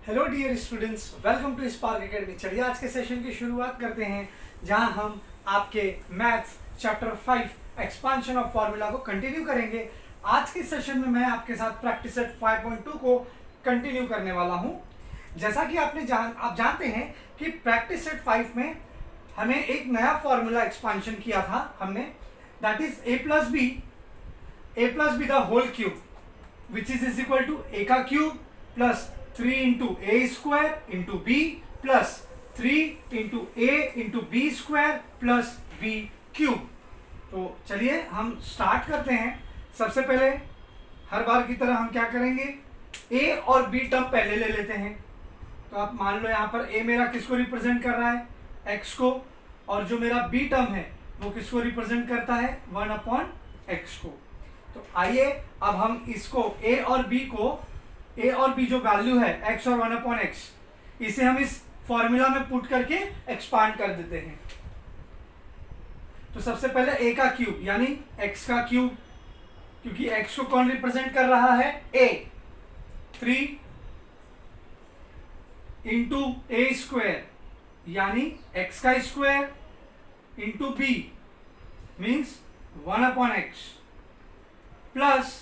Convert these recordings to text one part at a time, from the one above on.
Hello dear students, welcome to Spark Academy. चलिए आज के सेशन की शुरुआत करते हैं, जहां हम आपके maths chapter 5 expansion of formula को कंटिन्यू करेंगे। आज के सेशन में मैं आपके साथ प्रैक्टिस सेट 5.2 को कंटिन्यू करने वाला हूं। जैसा कि आप जानते हैं कि प्रैक्टिस सेट 5 में हमें एक नया फार्मूला एक्सपांशन किया था हमने, that is a plus B the whole cube which is equal to a का cube plus 3 into A square into B plus 3 into A into B square plus B cube. तो चलिए हम start करते हैं। सबसे पहले हर बार की तरह हम क्या करेंगे, ए और बी टर्म पहले ले लेते हैं। तो आप मान लो यहाँ पर ए मेरा किसको रिप्रेजेंट कर रहा है, एक्स को, और जो मेरा बी टर्म है वो किसको रिप्रेजेंट करता है, 1/x को। तो आइए अब हम इसको ए और बी जो वैल्यू है x और 1/x, इसे हम इस फॉर्मूला में पुट करके एक्सपांड कर देते हैं। तो सबसे पहले a का क्यूब यानी x का क्यूब, क्योंकि x को कौन रिप्रेजेंट कर रहा है, a, 3 इंटू ए स्क्वायर यानी x का square into b means 1/x plus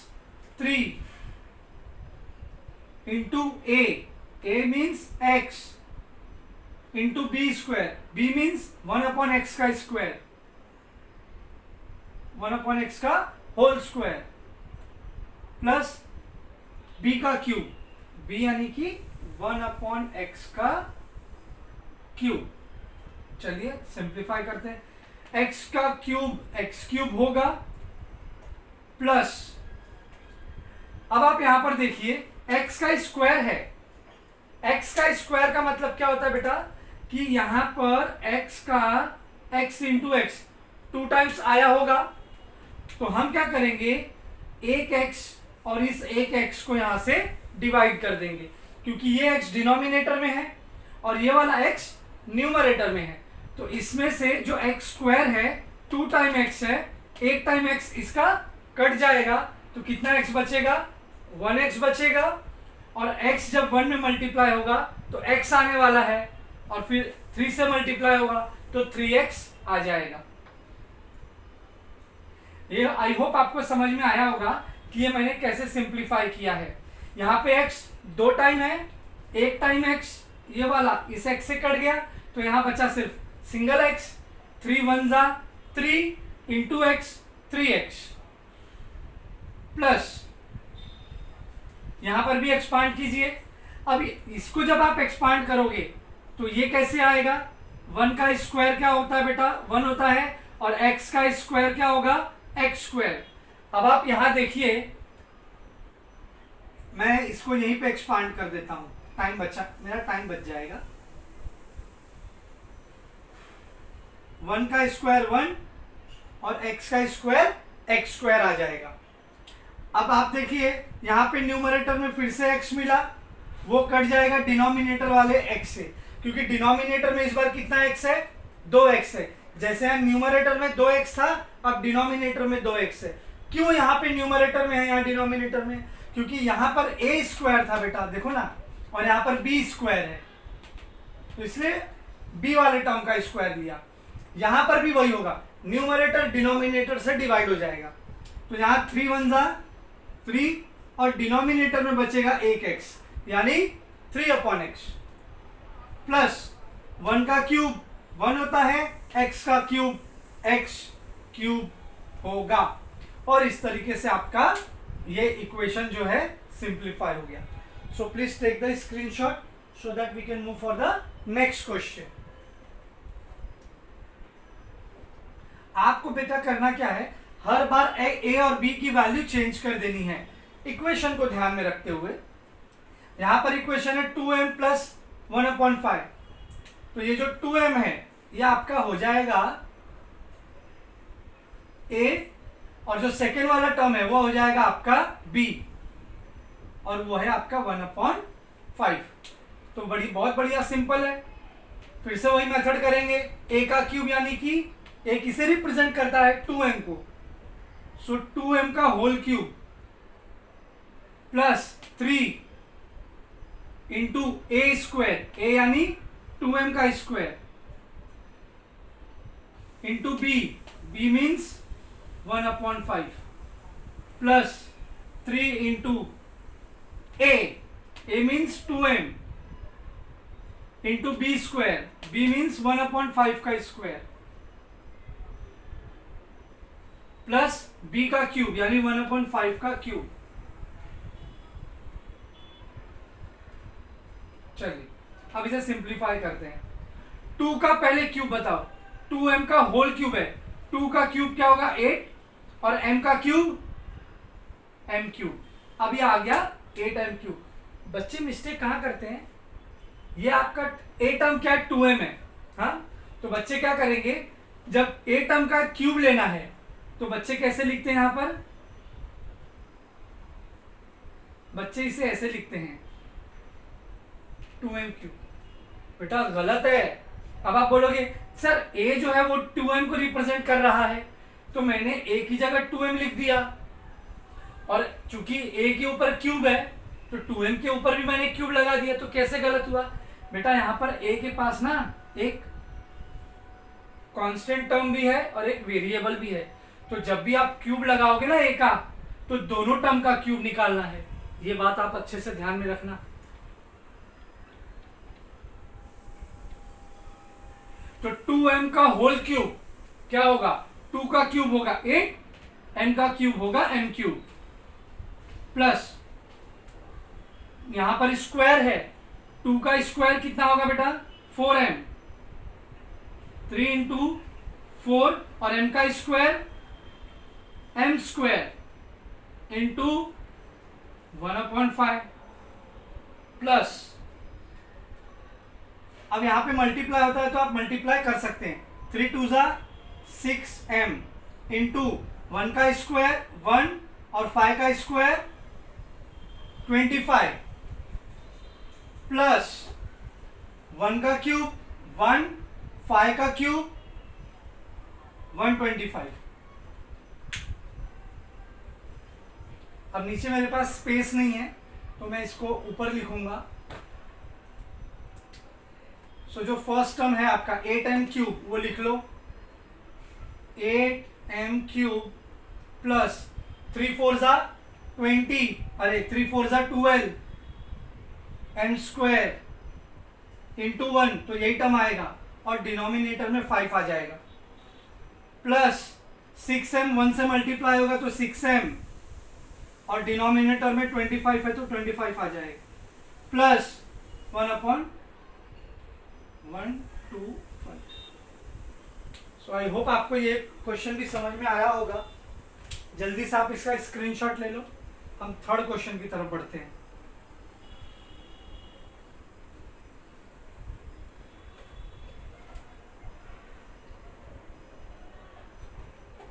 3 into A means x into B square, b means 1/x का स्क्वायर, 1/x का होल स्क्वायर प्लस b का क्यूब, b यानी कि 1/x का क्यूब। चलिए simplify करते हैं। x का क्यूब x क्यूब होगा प्लस, अब आप यहां पर देखिए x का स्क्वायर है, x का स्क्वायर का मतलब क्या होता है बेटा, कि यहां पर x का x इंटू एक्स 2 टाइम्स आया होगा। तो हम क्या करेंगे, एक x और इस एक x को यहां से डिवाइड कर देंगे, क्योंकि ये x डिनोमिनेटर में है और ये वाला x न्यूमरेटर में है। तो इसमें से जो x स्क्वायर है 2 टाइम x है, 1 टाइम x इसका कट जाएगा, तो कितना x बचेगा, 1x बचेगा। और x जब 1 में मल्टीप्लाई होगा तो x आने वाला है, और फिर 3 से मल्टीप्लाई होगा तो 3x आ जाएगा। ये आई होप आपको समझ में आया होगा कि ये मैंने कैसे सिंप्लीफाई किया है। यहाँ पे x 2 टाइम है, 1 टाइम x ये वाला इस x से कट गया, तो यहाँ बचा सिर्फ सिंगल x, 3 1 जा 3 इंटू एक्स 3x प्लस यहां पर भी एक्सपांड कीजिए। अब इसको जब आप एक्सपांड करोगे तो ये कैसे आएगा, 1 का स्क्वायर क्या होता है बेटा, 1 होता है, और x का स्क्वायर क्या होगा, x स्क्वायर। अब आप यहां देखिए, मैं इसको यहीं पे एक्सपांड कर देता हूं, मेरा टाइम बच जाएगा। 1 का स्क्वायर 1 और x का स्क्वायर x स्क्वायर आ जाएगा। अब आप देखिए यहाँ पे न्यूमरेटर में फिर से x मिला, वो कट जाएगा डिनोमिनेटर वाले x से, क्योंकि डिनोमिनेटर में इस बार कितना x है, 2x है। जैसे हम न्यूमरेटर में 2x था, अब डिनोमिनेटर में 2x है। क्यों यहाँ पे न्यूमरेटर में है, यहाँ डिनोमिनेटर में, क्योंकि यहाँ पर a स्क्वायर था बेटा, देखो ना, और यहाँ पर b स्क्वायर है, तो इसलिए b वाले टर्म का स्क्वायर लिया। यहाँ पर भी वही होगा, न्यूमरेटर डिनोमिनेटर से डिवाइड हो जाएगा, तो यहाँ 3 1 जा 3 और डिनोमिनेटर में बचेगा 1x यानी 3/x प्लस 1 का क्यूब 1 होता है, x का क्यूब x क्यूब होगा। और इस तरीके से आपका ये इक्वेशन जो है सिंप्लीफाई हो गया। So please take the screenshot so that we can move for the next question. आपको बेटा करना क्या है, हर बार a और b की वैल्यू चेंज कर देनी है, इक्वेशन को ध्यान में रखते हुए। यहां पर इक्वेशन है 2m प्लस 1/5, तो ये जो 2m है ये आपका हो जाएगा a, और जो सेकेंड वाला टर्म है वो हो जाएगा आपका b, और वो है आपका 1/5। तो बहुत बढ़िया, सिंपल है। फिर से वही मेथड करेंगे, a का क्यूब यानी कि a किसे रिप्रेजेंट करता है, 2m को, सो 2m का whole cube plus 3 into A square, A यानी 2m का square, into B, B means 1/5 plus 3 into A means 2m into B square, B means 1/5 का स्क्वायर प्लस बी का cube यानी 1/5 का क्यूब। चलिए अब इसे सिंप्लीफाई करते हैं। 2 का पहले क्यूब बताओ, 2m का होल क्यूब है, 2 का क्यूब क्या होगा 8 और m का क्यूब m क्यूब। अब ये आ गया 8m क्यूब। बच्चे मिस्टेक कहाँ करते हैं, ये आपका 8m क्या है 2m है, हाँ तो बच्चे क्या करेंगे, जब 8m का क्यूब लेना है तो बच्चे कैसे लिखते हैं, यहां पर बच्चे इसे ऐसे लिखते हैं 2m क्यूब। बेटा गलत है। अब आप बोलोगे सर a जो है वो 2m को रिप्रेजेंट कर रहा है, तो मैंने a की जगह 2m लिख दिया, और चूंकि a के ऊपर क्यूब है तो 2m के ऊपर भी मैंने क्यूब लगा दिया, तो कैसे गलत हुआ बेटा, यहां पर a के पास ना एक कांस्टेंट टर्म भी है और एक वेरिएबल भी है, तो जब भी आप क्यूब लगाओगे ना a का, तो दोनों टर्म का क्यूब निकालना है। ये बात आप अच्छे से ध्यान में रखना। तो 2m का होल क्यूब क्या होगा, 2 का क्यूब होगा 8, m का क्यूब होगा m क्यूब, प्लस यहां पर स्क्वायर है, 2 का स्क्वायर कितना होगा बेटा 4m, 3 इंटू 4 और m का square m square into 1/5 plus, अब यहां पे मल्टीप्लाई होता है तो आप मल्टीप्लाई कर सकते हैं, 3 2 जा 6m इंटू 1 का स्क्वायर 1 और 5 का स्क्वायर 25 प्लस 1 का क्यूब 1, 5 का क्यूब 125। अब नीचे मेरे पास स्पेस नहीं है तो मैं इसको ऊपर लिखूंगा। सो जो फर्स्ट टर्म है आपका 8m क्यूब वो लिख लो, 8m क्यूब प्लस 3 4 जा 20, अरे 3 4 जा 12 m स्क्वायर इंटू 1, तो यही टर्म आएगा और डिनोमिनेटर में 5 आ जाएगा, प्लस 6m 1 से मल्टीप्लाई होगा तो 6m और डिनोमिनेटर में 25 है तो 25 आ जाएगा, प्लस 1/125। सो आई होप आपको ये क्वेश्चन भी समझ में आया होगा। जल्दी से आप इसका स्क्रीनशॉट ले लो, हम थर्ड क्वेश्चन की तरफ बढ़ते हैं।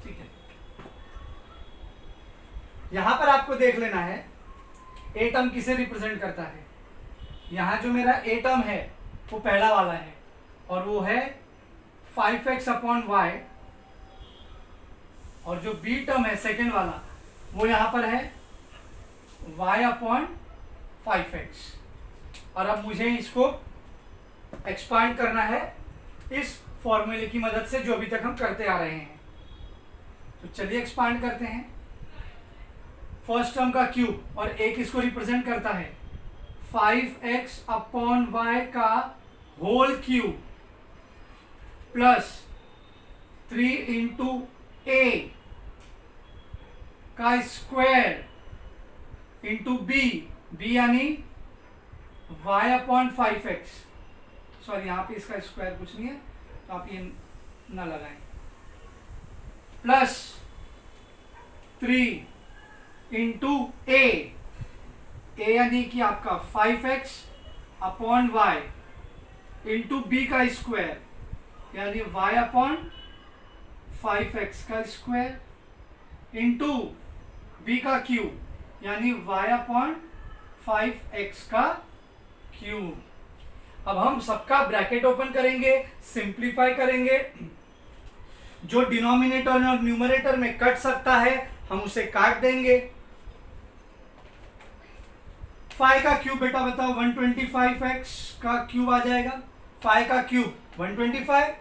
ठीक है, यहां पर आपको देख लेना है ए टर्म किसे रिप्रेजेंट करता है। यहां जो मेरा ए टर्म है वो पहला वाला है और वो है 5x/y, और जो बी टर्म है सेकेंड वाला वो यहां पर है y/5x। और अब मुझे इसको एक्सपांड करना है इस फॉर्मूले की मदद से जो अभी तक हम करते आ रहे हैं। तो चलिए एक्सपांड करते हैं। फर्स्ट टर्म का क्यूब और एक इसको रिप्रेजेंट करता है 5x/y का होल क्यूब प्लस 3 इंटू ए का स्क्वायर इंटू बी, बी यानी y/5x। सॉरी यहाँ पे इसका स्क्वायर कुछ नहीं है तो आप ये ना लगाएं, प्लस 3 इंटू ए यानी कि आपका 5x/y इंटू बी का स्क्वायर यानी y/5x का स्क्वायर इंटू बी का क्यूब यानी y/5x का क्यूब। अब हम सबका ब्रैकेट ओपन करेंगे, सिंप्लीफाई करेंगे, जो डिनोमिनेटर और न्यूमरेटर में कट सकता है हम उसे काट देंगे। फाइव का क्यूब बेटा बताओ 125x का क्यूब आ जाएगा। फाइव का क्यूब 125,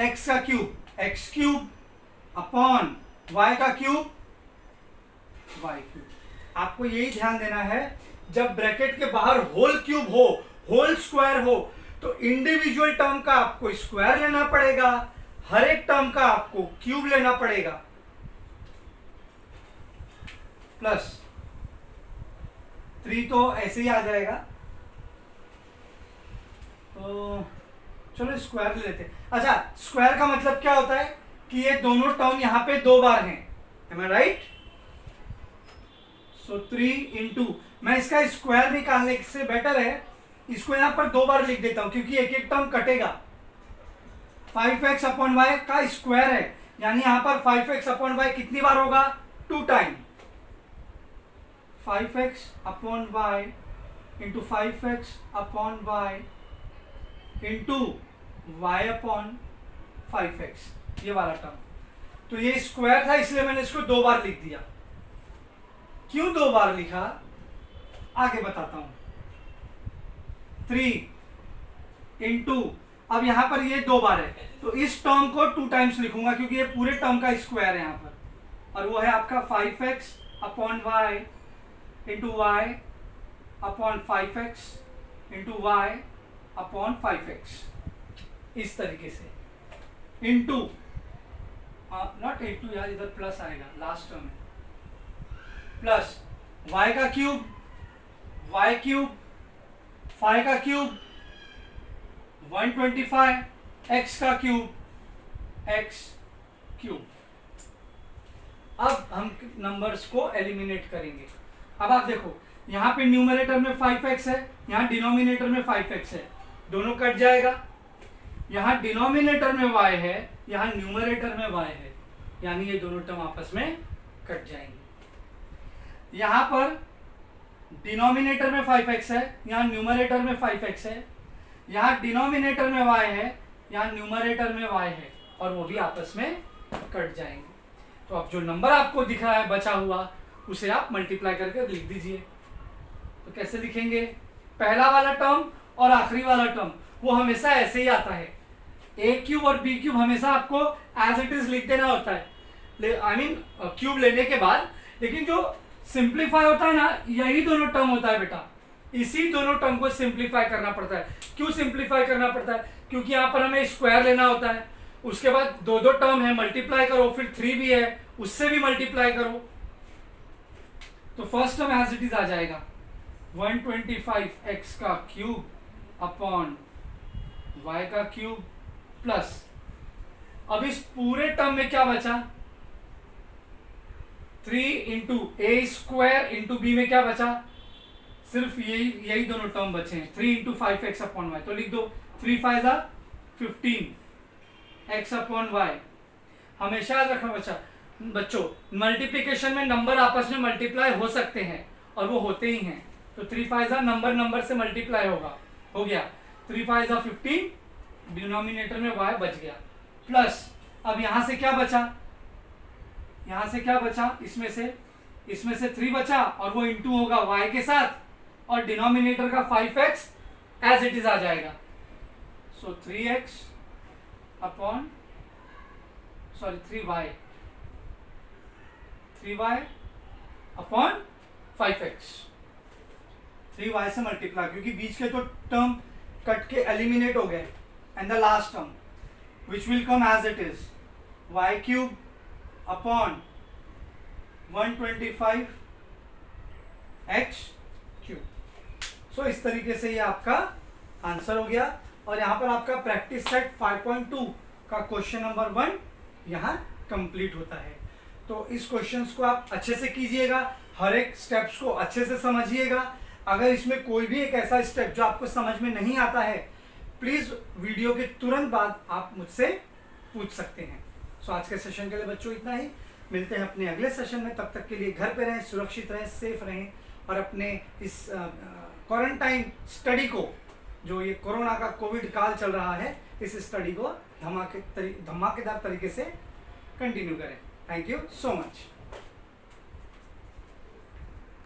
x का cube x cube upon y का क्यूब y क्यूब। आपको यही ध्यान देना है, जब ब्रैकेट के बाहर होल क्यूब हो, होल स्क्वायर हो, तो इंडिविजुअल टर्म का आपको स्क्वायर लेना पड़ेगा, हर एक टर्म का आपको क्यूब लेना पड़ेगा, प्लस 3 तो ऐसे ही आ जाएगा। तो चलो स्क्वायर ले लेते हैं। अच्छा, स्क्वायर का मतलब क्या होता है कि ये दोनों टर्म यहां पे 2 बार हैं, एम आई राइट? सो 3 इंटू, मैं इसका स्क्वायर निकालने से बेटर है इसको यहां पर 2 बार लिख देता हूं, क्योंकि एक एक टर्म कटेगा। 5x अपॉन वाई का स्क्वायर है, यानी यहां पर 5x अपॉन वाई कितनी बार होगा? 2 time. 5x upon y into 5x upon y into y upon 5x, ये वाला टर्म। तो ये स्क्वायर था, इसलिए मैंने इसको 2 बार लिख दिया। क्यों 2 बार लिखा आगे बताता हूं। 3 इंटू, अब यहां पर ये 2 बार है तो इस टर्म को 2 टाइम्स लिखूंगा, क्योंकि ये पूरे टर्म का स्क्वायर है यहां पर, और वो है आपका 5x upon y into y upon 5x into y upon 5x, इस तरीके से। इंटू, नॉट इंटू यार, इधर प्लस आएगा, लास्ट टर्म है, प्लस y का क्यूब y क्यूब, 5 का क्यूब 125, x का क्यूब x क्यूब। अब हम नंबर्स को एलिमिनेट करेंगे। अब आप देखो, यहां पे न्यूमरेटर में 5x है, यहां डिनोमिनेटर में 5x है, दोनों कट जाएगा। यहां डिनोमिनेटर में y है, यहां न्यूमरेटर में y है, यानी ये दोनों टर्म आपस में कट जाएंगे। यहां पर डिनोमिनेटर में 5x है, यहां न्यूमरेटर में 5x है, यहां डिनोमिनेटर में y है, यहां न्यूमरेटर में y है, और वो भी आपस में कट जाएंगे। तो अब जो नंबर आपको दिख रहा है बचा हुआ, उसे आप मल्टीप्लाई करके लिख दीजिए। तो कैसे लिखेंगे? पहला वाला टर्म और आखिरी वाला टर्म वो हमेशा ऐसे ही आता है, a क्यूब और b क्यूब हमेशा आपको एज इट इज लिख देना होता है, आई मीन क्यूब लेने के बाद। लेकिन जो सिंप्लीफाई होता है ना, यही दोनों टर्म होता है बेटा, इसी दोनों टर्म को सिंप्लीफाई करना पड़ता है। क्यों सिंप्लीफाई करना पड़ता है? क्योंकि यहाँ पर हमें स्क्वायर लेना होता है, उसके बाद 2 टर्म है, मल्टीप्लाई करो, फिर 3 भी है, उससे भी मल्टीप्लाई करो। तो first term as it is आ जाएगा 125x का क्यूब अपॉन y का क्यूब प्लस, अब इस पूरे टर्म में क्या बचा? 3 into A square into B में क्या बचा? सिर्फ यही दोनों टर्म बचे हैं, 3 इंटू 5x अपॉन वाई। तो लिख दो 3 5 15 x अपॉन वाई। हमेशा याद रखना बच्चों, मल्टीप्लिकेशन में नंबर आपस में मल्टीप्लाई हो सकते हैं, और वो होते ही हैं। तो 3 5 नंबर से मल्टीप्लाई होगा, हो गया 3 5 15, डिनोमिनेटर में y बच गया, प्लस अब यहां से क्या बचा? यहां से क्या बचा? इसमें से 3 बचा, और वो इंटू होगा y के साथ, और डिनोमिनेटर का 5x एज इट इज आ जाएगा। सो 3x upon 3y upon 5x, 3y से मल्टीप्लाई, क्योंकि बीच के तो टर्म कट के एलिमिनेट हो गए, and the last term which will come as it is y cube upon 125 x cube. So इस तरीके से ये आपका आंसर हो गया, और यहाँ पर आपका प्रैक्टिस सेट 5.2 का क्वेश्चन नंबर 1 यहाँ कंप्लीट होता है। तो इस क्वेश्चंस को आप अच्छे से कीजिएगा, हर एक स्टेप्स को अच्छे से समझिएगा। अगर इसमें कोई भी एक ऐसा स्टेप जो आपको समझ में नहीं आता है, प्लीज वीडियो के तुरंत बाद आप मुझसे पूछ सकते हैं। सो आज के सेशन के लिए बच्चों इतना ही, मिलते हैं अपने अगले सेशन में। तब तक के लिए घर पे रहें, सुरक्षित रहें, सेफ रहें, और अपने इस क्वारंटाइन स्टडी को, जो ये कोरोना का कोविड काल चल रहा है, इस स्टडी को धमाकेदार तरीके से कंटिन्यू करें। Thank you so much.